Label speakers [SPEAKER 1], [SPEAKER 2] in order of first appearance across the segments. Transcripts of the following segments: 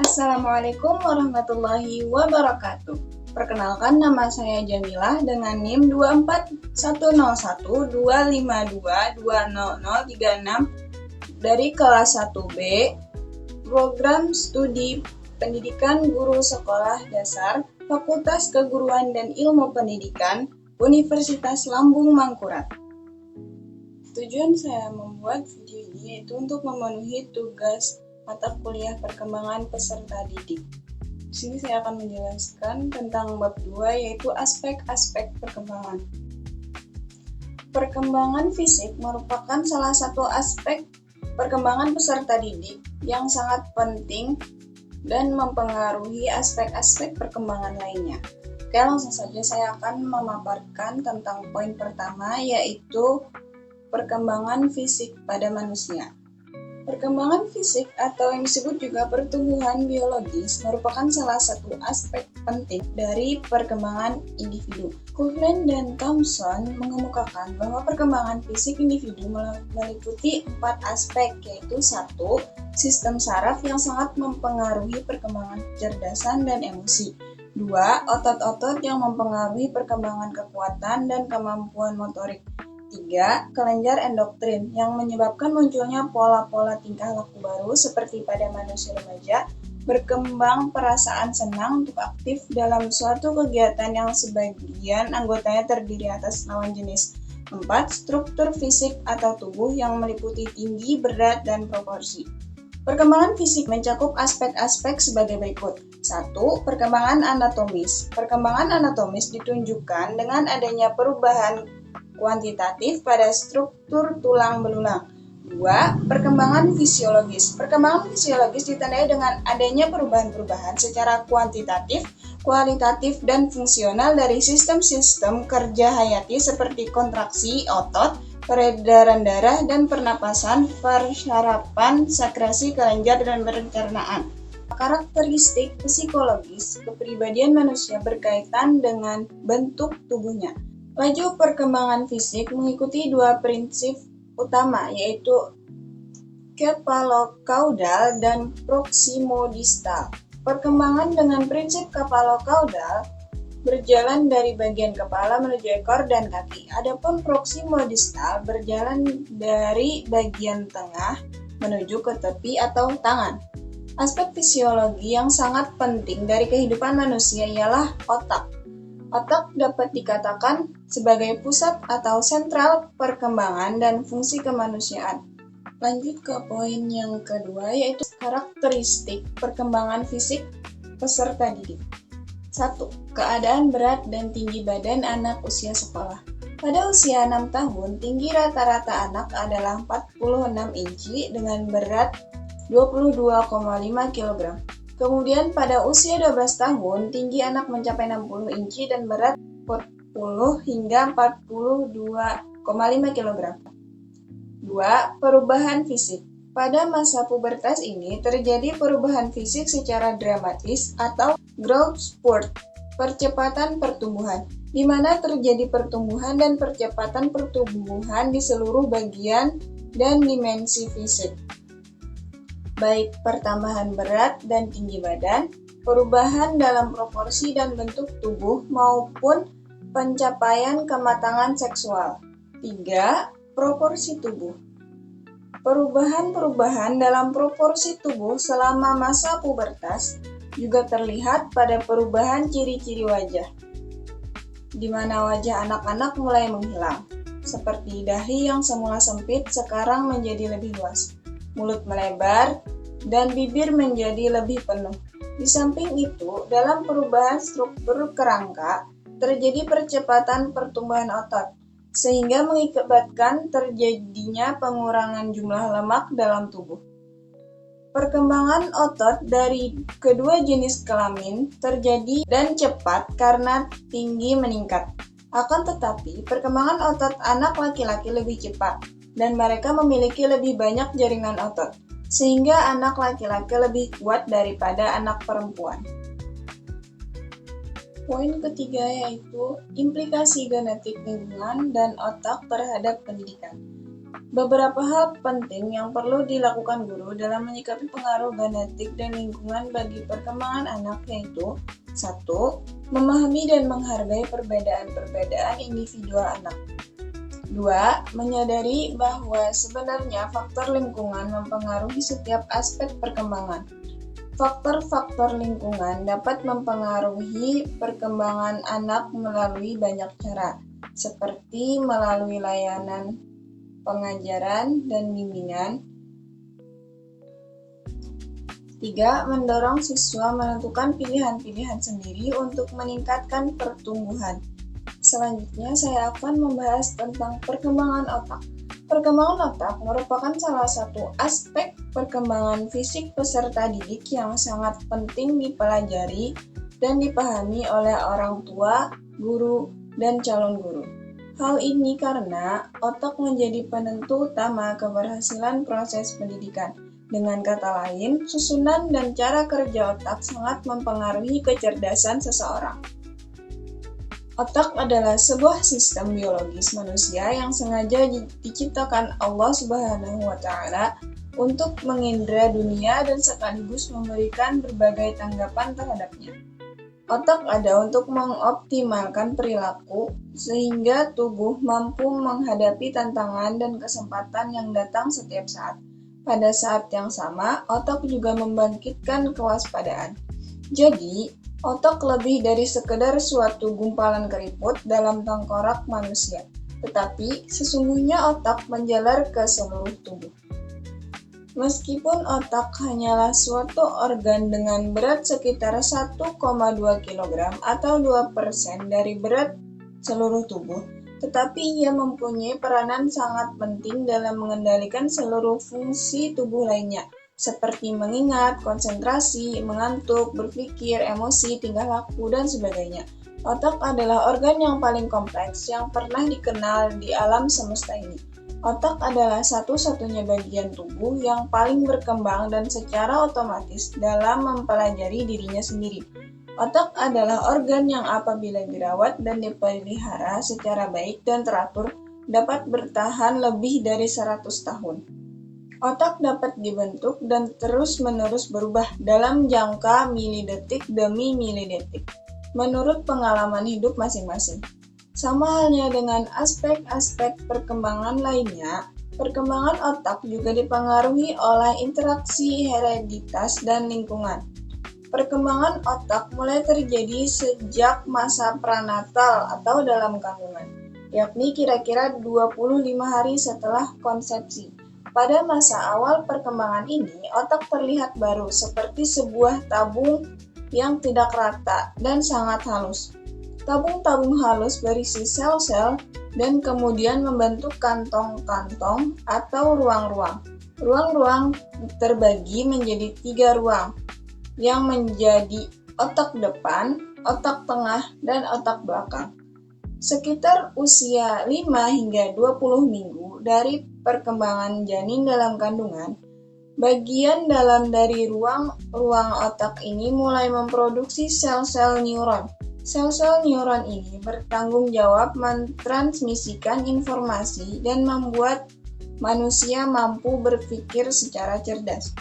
[SPEAKER 1] Assalamualaikum warahmatullahi wabarakatuh. Perkenalkan, nama saya Jamilah dengan NIM 2410252200036 dari kelas 1B, Program Studi Pendidikan Guru Sekolah Dasar, Fakultas Keguruan dan Ilmu Pendidikan, Universitas Lambung Mangkurat. Tujuan saya membuat video ini yaitu untuk memenuhi tugas mata kuliah perkembangan peserta didik. Di sini saya akan menjelaskan tentang bab 2 yaitu aspek-aspek perkembangan. Perkembangan fisik merupakan salah satu aspek perkembangan peserta didik yang sangat penting dan mempengaruhi aspek-aspek perkembangan lainnya. Oke, langsung saja saya akan memaparkan tentang poin pertama yaitu perkembangan fisik pada manusia. Perkembangan fisik atau yang disebut juga pertumbuhan biologis merupakan salah satu aspek penting dari perkembangan individu. Coughlin dan Thomson mengemukakan bahwa perkembangan fisik individu meliputi 4 aspek, yaitu 1. Sistem saraf yang sangat mempengaruhi perkembangan kecerdasan dan emosi. 2. Otot-otot yang mempengaruhi perkembangan kekuatan dan kemampuan motorik. 3. Kelenjar endokrin yang menyebabkan munculnya pola-pola tingkah laku baru seperti pada manusia remaja, berkembang perasaan senang untuk aktif dalam suatu kegiatan yang sebagian anggotanya terdiri atas lawan jenis. 4. Struktur fisik atau tubuh yang meliputi tinggi, berat, dan proporsi. Perkembangan fisik mencakup aspek-aspek sebagai berikut. 1. Perkembangan anatomis. Perkembangan anatomis ditunjukkan dengan adanya perubahan kuantitatif pada struktur tulang belulang. 2. Perkembangan fisiologis. Perkembangan fisiologis ditandai dengan adanya perubahan-perubahan secara kuantitatif, kualitatif, dan fungsional dari sistem-sistem kerja hayati seperti kontraksi otot, peredaran darah dan pernapasan, persyarapan, sekresi kelenjar, dan pencernaan. Karakteristik psikologis kepribadian manusia berkaitan dengan bentuk tubuhnya. Laju perkembangan fisik mengikuti 2 prinsip utama, yaitu kepalokaudal dan proximodistal. Perkembangan dengan prinsip kepalokaudal berjalan dari bagian kepala menuju ekor dan kaki. Adapun proximodistal berjalan dari bagian tengah menuju ke tepi atau tangan. Aspek fisiologi yang sangat penting dari kehidupan manusia ialah otak. Otak dapat dikatakan sebagai pusat atau sentral perkembangan dan fungsi kemanusiaan. Lanjut ke poin yang kedua, yaitu karakteristik perkembangan fisik peserta didik. 1. Keadaan berat dan tinggi badan anak usia sekolah. Pada usia 6 tahun, tinggi rata-rata anak adalah 46 inci dengan berat 22,5 kg. Kemudian pada usia 12 tahun, tinggi anak mencapai 60 inci dan berat 40 hingga 42,5 kg. 2. Perubahan fisik. Pada masa pubertas ini terjadi perubahan fisik secara dramatis atau growth spurt, percepatan pertumbuhan, di mana terjadi pertumbuhan dan percepatan pertumbuhan di seluruh bagian dan dimensi fisik, baik pertambahan berat dan tinggi badan, perubahan dalam proporsi dan bentuk tubuh, maupun pencapaian kematangan seksual. 3. Proporsi tubuh. Perubahan-perubahan dalam proporsi tubuh selama masa pubertas juga terlihat pada perubahan ciri-ciri wajah, di mana wajah anak-anak mulai menghilang, seperti dahi yang semula sempit sekarang menjadi lebih luas, mulut melebar, dan bibir menjadi lebih penuh. Di samping itu, dalam perubahan struktur kerangka, terjadi percepatan pertumbuhan otot, sehingga mengakibatkan terjadinya pengurangan jumlah lemak dalam tubuh. Perkembangan otot dari kedua jenis kelamin terjadi dan cepat karena tinggi meningkat. Akan tetapi, perkembangan otot anak laki-laki lebih cepat, dan mereka memiliki lebih banyak jaringan otot, sehingga anak laki-laki lebih kuat daripada anak perempuan. Poin ketiga yaitu implikasi genetik lingkungan dan otak terhadap pendidikan. Beberapa hal penting yang perlu dilakukan guru dalam menyikapi pengaruh genetik dan lingkungan bagi perkembangan anak yaitu 1. Memahami dan menghargai perbedaan-perbedaan individual anak. 2. Menyadari bahwa sebenarnya faktor lingkungan mempengaruhi setiap aspek perkembangan. Faktor-faktor lingkungan dapat mempengaruhi perkembangan anak melalui banyak cara, seperti melalui layanan pengajaran dan bimbingan. 3. Mendorong siswa menentukan pilihan-pilihan sendiri untuk meningkatkan pertumbuhan. Selanjutnya saya akan membahas tentang perkembangan otak. Perkembangan otak merupakan salah satu aspek perkembangan fisik peserta didik yang sangat penting dipelajari dan dipahami oleh orang tua, guru, dan calon guru. Hal ini karena otak menjadi penentu utama keberhasilan proses pendidikan. Dengan kata lain, susunan dan cara kerja otak sangat mempengaruhi kecerdasan seseorang. Otak adalah sebuah sistem biologis manusia yang sengaja diciptakan Allah Subhanahu wa Ta'ala untuk mengindra dunia dan sekaligus memberikan berbagai tanggapan terhadapnya. Otak ada untuk mengoptimalkan perilaku sehingga tubuh mampu menghadapi tantangan dan kesempatan yang datang setiap saat. Pada saat yang sama, otak juga membangkitkan kewaspadaan. Jadi, otak lebih dari sekedar suatu gumpalan keriput dalam tengkorak manusia, tetapi sesungguhnya otak menjalar ke seluruh tubuh. Meskipun otak hanyalah suatu organ dengan berat sekitar 1,2 kg atau 2% dari berat seluruh tubuh, tetapi ia mempunyai peranan sangat penting dalam mengendalikan seluruh fungsi tubuh lainnya, seperti mengingat, konsentrasi, mengantuk, berpikir, emosi, tingkah laku, dan sebagainya. Otak adalah organ yang paling kompleks yang pernah dikenal di alam semesta ini. Otak adalah satu-satunya bagian tubuh yang paling berkembang dan secara otomatis dalam mempelajari dirinya sendiri. Otak adalah organ yang apabila dirawat dan dipelihara secara baik dan teratur dapat bertahan lebih dari 100 tahun. Otak dapat dibentuk dan terus-menerus berubah dalam jangka milidetik demi milidetik, menurut pengalaman hidup masing-masing. Sama halnya dengan aspek-aspek perkembangan lainnya, perkembangan otak juga dipengaruhi oleh interaksi hereditas dan lingkungan. Perkembangan otak mulai terjadi sejak masa pranatal atau dalam kandungan, yakni kira-kira 25 hari setelah konsepsi. Pada masa awal perkembangan ini, otak terlihat baru seperti sebuah tabung yang tidak rata dan sangat halus. Tabung-tabung halus berisi sel-sel dan kemudian membentuk kantong-kantong atau ruang-ruang. Ruang-ruang terbagi menjadi 3 ruang, yang menjadi otak depan, otak tengah, dan otak belakang. Sekitar usia 5 hingga 20 minggu dari perkembangan janin dalam kandungan, bagian dalam dari ruang-ruang otak ini mulai memproduksi sel-sel neuron. Sel-sel neuron ini bertanggung jawab mentransmisikan informasi dan membuat manusia mampu berpikir secara cerdas.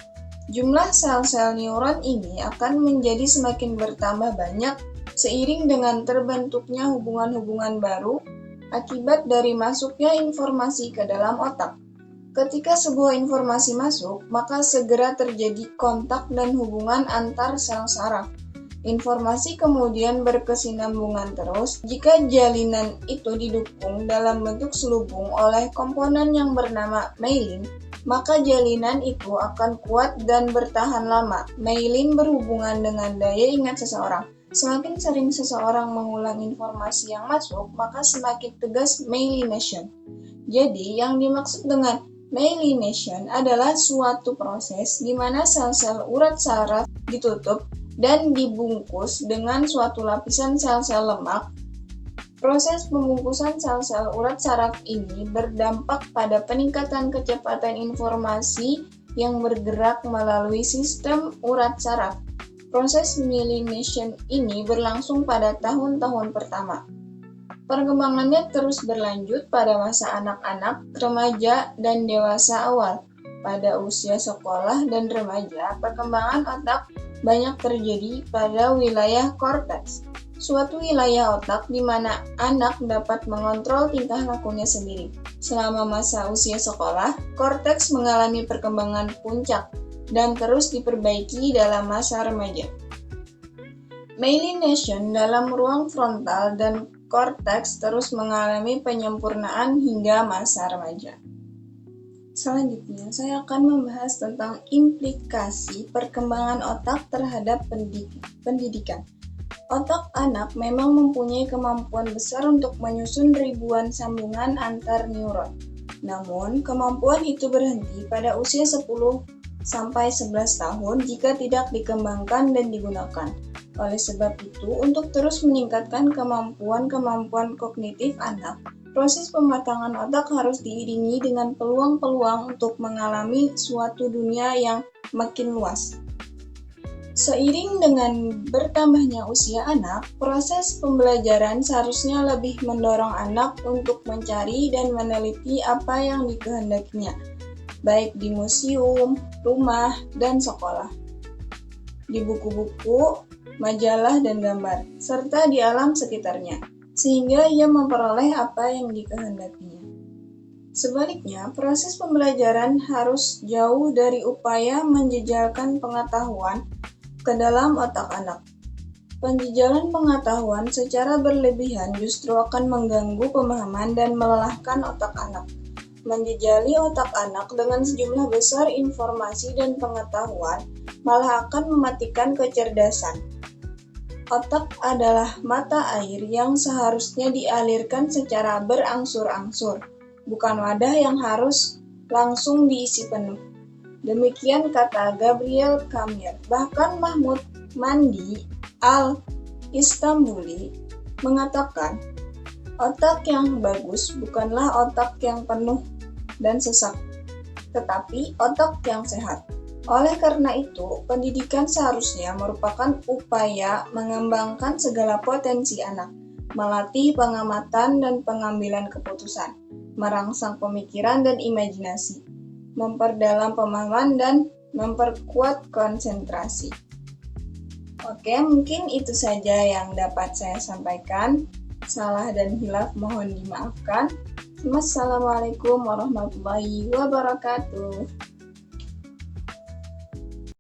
[SPEAKER 1] Jumlah sel-sel neuron ini akan menjadi semakin bertambah banyak seiring dengan terbentuknya hubungan-hubungan baru akibat dari masuknya informasi ke dalam otak. Ketika sebuah informasi masuk, maka segera terjadi kontak dan hubungan antar sel saraf. Informasi kemudian berkesinambungan terus jika jalinan itu didukung dalam bentuk selubung oleh komponen yang bernama myelin, maka jalinan itu akan kuat dan bertahan lama. Myelin berhubungan dengan daya ingat seseorang. Semakin sering seseorang mengulang informasi yang masuk, maka semakin tegas myelination. Jadi, yang dimaksud dengan myelination adalah suatu proses di mana sel-sel urat saraf ditutup dan dibungkus dengan suatu lapisan sel-sel lemak. Proses pembungkusan sel-sel urat saraf ini berdampak pada peningkatan kecepatan informasi yang bergerak melalui sistem urat saraf. Proses myelination ini berlangsung pada tahun-tahun pertama. Perkembangannya terus berlanjut pada masa anak-anak, remaja, dan dewasa awal. Pada usia sekolah dan remaja, perkembangan otak banyak terjadi pada wilayah korteks, suatu wilayah otak di mana anak dapat mengontrol tingkah lakunya sendiri. Selama masa usia sekolah, korteks mengalami perkembangan puncak dan terus diperbaiki dalam masa remaja. Myelination dalam ruang frontal dan korteks terus mengalami penyempurnaan hingga masa remaja. Selanjutnya, saya akan membahas tentang implikasi perkembangan otak terhadap pendidikan. Otak anak memang mempunyai kemampuan besar untuk menyusun ribuan sambungan antar neuron. Namun, kemampuan itu berhenti pada usia 10 sampai 11 tahun jika tidak dikembangkan dan digunakan. Oleh sebab itu, untuk terus meningkatkan kemampuan kognitif anak, proses pematangan otak harus diiringi dengan peluang-peluang untuk mengalami suatu dunia yang makin luas. Seiring dengan bertambahnya usia anak, proses pembelajaran seharusnya lebih mendorong anak untuk mencari dan meneliti apa yang dikehendakinya, baik di museum, rumah, dan sekolah, di buku-buku, majalah, dan gambar, serta di alam sekitarnya, sehingga ia memperoleh apa yang dikehendakinya. Sebaliknya, proses pembelajaran harus jauh dari upaya menjejalkan pengetahuan ke dalam otak anak. Penjejalan pengetahuan secara berlebihan justru akan mengganggu pemahaman dan melelahkan otak anak. Menjejali otak anak dengan sejumlah besar informasi dan pengetahuan malah akan mematikan kecerdasan. Otak adalah mata air yang seharusnya dialirkan secara berangsur-angsur, bukan wadah yang harus langsung diisi penuh. Demikian kata Gabriel Kamir. Bahkan Mahmud Mandi al-Istanbuli mengatakan, otak yang bagus bukanlah otak yang penuh dan sesak, tetapi otak yang sehat. Oleh karena itu, pendidikan seharusnya merupakan upaya mengembangkan segala potensi anak, melatih pengamatan dan pengambilan keputusan, merangsang pemikiran dan imajinasi, memperdalam pemahaman dan memperkuat konsentrasi. Oke, mungkin itu saja yang dapat saya sampaikan. Salah dan hilaf mohon dimaafkan. Wassalamualaikum warahmatullahi wabarakatuh.